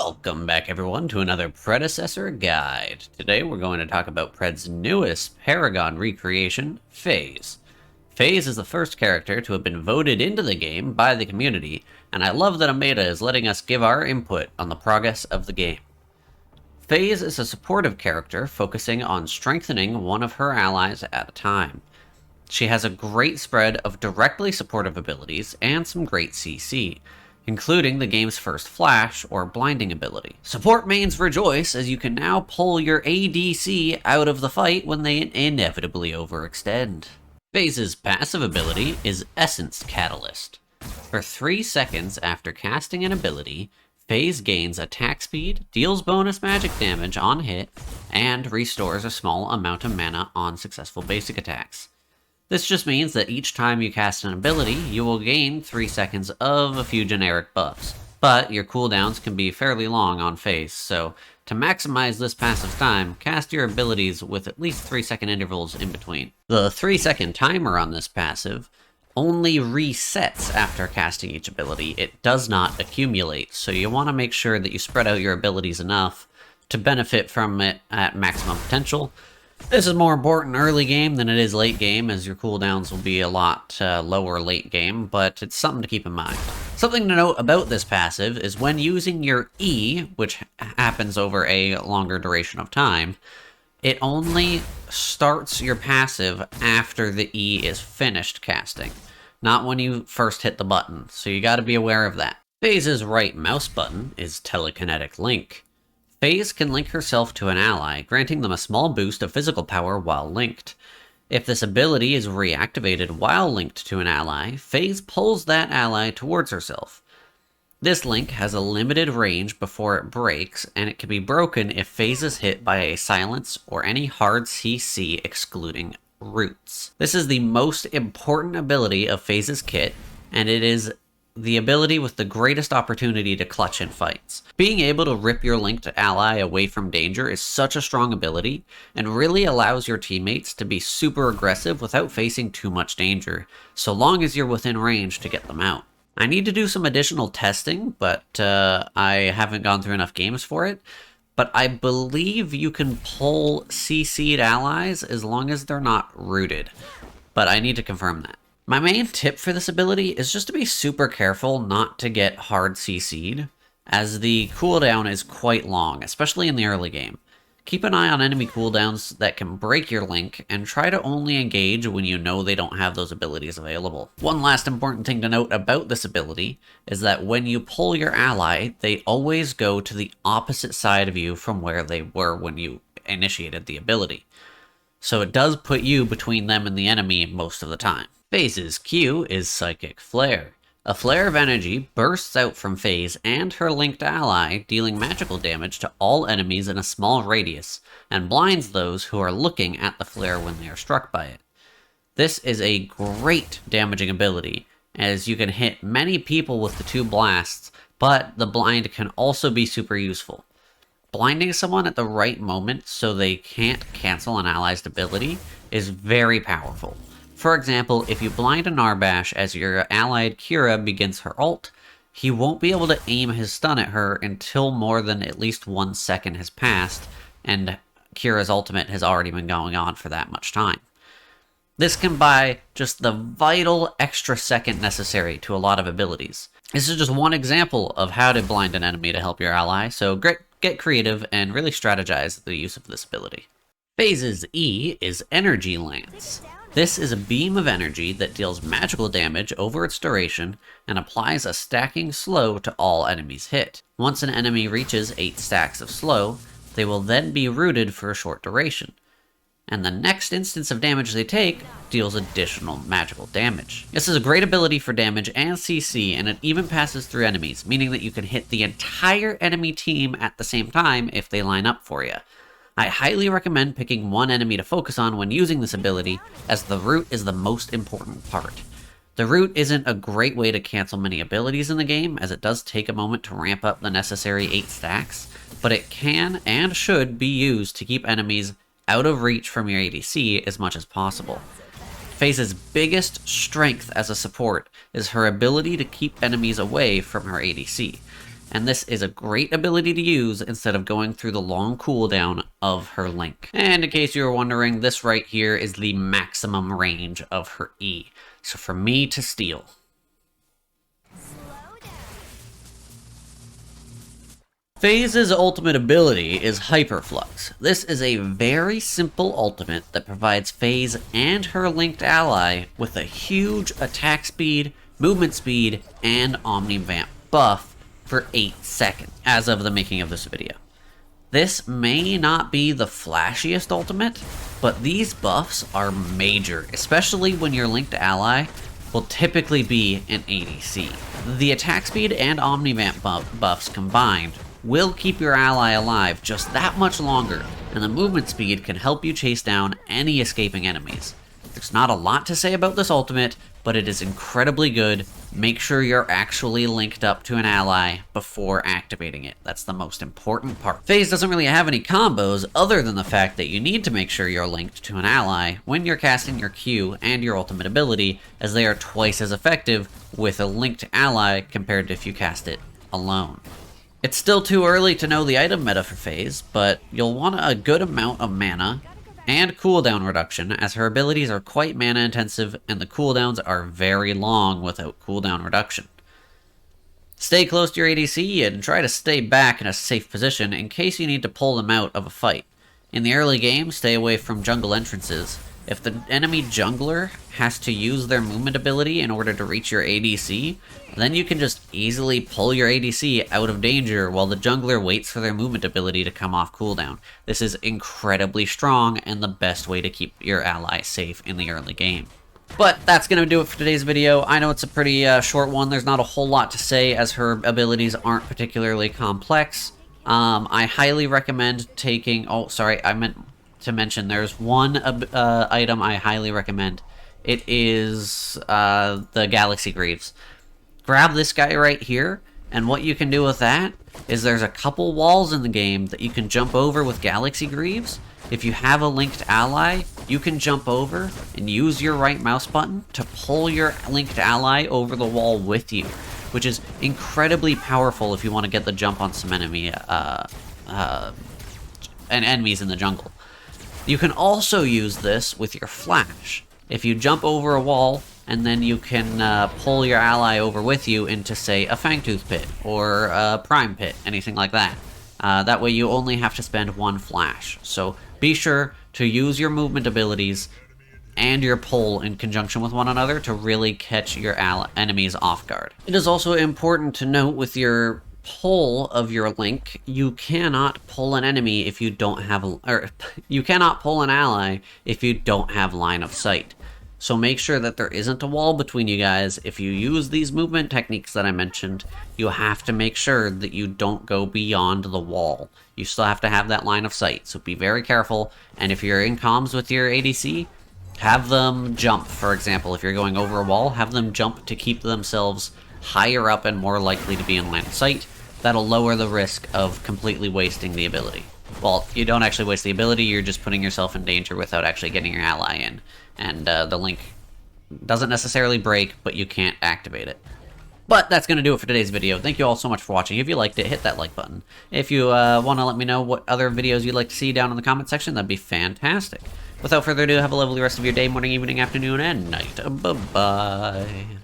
Welcome back everyone to another Predecessor guide. Today we're going to talk about Pred's newest Paragon recreation, Phase. Phase is the first character to have been voted into the game by the community, and I love that Ameda is letting us give our input on the progress of the game. Phase is a supportive character focusing on strengthening one of her allies at a time. She has a great spread of directly supportive abilities and some great CC, including the game's first flash or blinding ability. Support mains rejoice as you can now pull your ADC out of the fight when they inevitably overextend. Phase's passive ability is Essence Catalyst. For 3 seconds after casting an ability, Phase gains attack speed, deals bonus magic damage on hit, and restores a small amount of mana on successful basic attacks. This just means that each time you cast an ability, you will gain 3 seconds of a few generic buffs. But your cooldowns can be fairly long on Phase, so to maximize this passive time, cast your abilities with at least 3-second intervals in between. The 3-second timer on this passive only resets after casting each ability. It does not accumulate, so you want to make sure that you spread out your abilities enough to benefit from it at maximum potential. This is more important early game than it is late game, as your cooldowns will be a lot lower late game, but it's something to keep in mind. Something to note about this passive is when using your E, which happens over a longer duration of time, it only starts your passive after the E is finished casting, not when you first hit the button, so you gotta be aware of that. Phase's right mouse button is Telekinetic Link. Phase can link herself to an ally, granting them a small boost of physical power while linked. If this ability is reactivated while linked to an ally, Phase pulls that ally towards herself. This link has a limited range before it breaks, and it can be broken if Phase is hit by a silence or any hard CC excluding roots. This is the most important ability of Phase's kit, and it is the ability with the greatest opportunity to clutch in fights. Being able to rip your linked ally away from danger is such a strong ability, and really allows your teammates to be super aggressive without facing too much danger, so long as you're within range to get them out. I need to do some additional testing, but I haven't gone through enough games for it, but I believe you can pull CC'd allies as long as they're not rooted, but I need to confirm that. My main tip for this ability is just to be super careful not to get hard CC'd, as the cooldown is quite long, especially in the early game. Keep an eye on enemy cooldowns that can break your link, and try to only engage when you know they don't have those abilities available. One last important thing to note about this ability is that when you pull your ally, they always go to the opposite side of you from where they were when you initiated the ability. So it does put you between them and the enemy most of the time. Phase's Q is Psychic Flare. A flare of energy bursts out from Phase and her linked ally, dealing magical damage to all enemies in a small radius, and blinds those who are looking at the flare when they are struck by it. This is a great damaging ability, as you can hit many people with the 2 blasts, but the blind can also be super useful. Blinding someone at the right moment so they can't cancel an ally's ability is very powerful. For example, if you blind a Narbash as your allied Kira begins her ult, he won't be able to aim his stun at her until more than at least 1 second has passed, and Kira's ultimate has already been going on for that much time. This can buy just the vital extra second necessary to a lot of abilities. This is just one example of how to blind an enemy to help your ally, so get creative and really strategize the use of this ability. Phase's E is Energy Lance. This is a beam of energy that deals magical damage over its duration and applies a stacking slow to all enemies hit. Once an enemy reaches 8 stacks of slow, they will then be rooted for a short duration, and the next instance of damage they take deals additional magical damage. This is a great ability for damage and CC, and it even passes through enemies, meaning that you can hit the entire enemy team at the same time if they line up for you. I highly recommend picking one enemy to focus on when using this ability, as the root is the most important part. The root isn't a great way to cancel many abilities in the game, as it does take a moment to ramp up the necessary 8 stacks, but it can and should be used to keep enemies out of reach from your ADC as much as possible. Phase's biggest strength as a support is her ability to keep enemies away from her ADC. and this is a great ability to use instead of going through the long cooldown of her Link. And in case you were wondering, this right here is the maximum range of her E. So for me to steal. Phase's ultimate ability is Hyperflux. This is a very simple ultimate that provides Phase and her linked ally with a huge attack speed, movement speed, and Omnivamp buff for 8 seconds, as of the making of this video. This may not be the flashiest ultimate, but these buffs are major, especially when your linked ally will typically be an ADC. The attack speed and Omnivamp buffs combined will keep your ally alive just that much longer, and the movement speed can help you chase down any escaping enemies. There's not a lot to say about this ultimate, but it is incredibly good. Make sure you're actually linked up to an ally before activating it. That's the most important part. Phase doesn't really have any combos other than the fact that you need to make sure you're linked to an ally when you're casting your Q and your ultimate ability, as they are twice as effective with a linked ally compared to if you cast it alone. It's still too early to know the item meta for Phase, but you'll want a good amount of mana and cooldown reduction, as her abilities are quite mana intensive and the cooldowns are very long without cooldown reduction. Stay close to your ADC and try to stay back in a safe position in case you need to pull them out of a fight. In the early game, stay away from jungle entrances. If the enemy jungler has to use their movement ability in order to reach your ADC, then you can just easily pull your ADC out of danger while the jungler waits for their movement ability to come off cooldown. This is incredibly strong and the best way to keep your ally safe in the early game. But that's going to do it for today's video. I know it's a pretty short one. There's not a whole lot to say as her abilities aren't particularly complex. I highly recommend taking... Oh, sorry, I meant to mention there's one item I highly recommend. It is the Galaxy Greaves. Grab this guy right here, and what you can do with that is there's a couple walls in the game that you can jump over with Galaxy Greaves. If you have a linked ally, you can jump over and use your right mouse button to pull your linked ally over the wall with you, which is incredibly powerful if you want to get the jump on some enemies in the jungle. You can also use this with your flash. If you jump over a wall, and then you can pull your ally over with you into, say, a Fangtooth pit or a Prime pit, anything like that. That way you only have to spend one flash. So be sure to use your movement abilities and your pull in conjunction with one another to really catch your enemies off guard. It is also important to note with your pull of your link, you cannot pull an enemy if you don't have, you cannot pull an ally if you don't have line of sight. So make sure that there isn't a wall between you guys. If you use these movement techniques that I mentioned, you have to make sure that you don't go beyond the wall. You still have to have that line of sight, so be very careful. And if you're in comms with your ADC, have them jump. For example, if you're going over a wall, have them jump to keep themselves higher up and more likely to be in line of sight. That'll lower the risk of completely wasting the ability. Well, you don't actually waste the ability, you're just putting yourself in danger without actually getting your ally in. And the link doesn't necessarily break, but you can't activate it. But that's going to do it for today's video. Thank you all so much for watching. If you liked it, hit that like button. If you want to let me know what other videos you'd like to see down in the comment section, that'd be fantastic. Without further ado, have a lovely rest of your day, morning, evening, afternoon, and night. Bye-bye.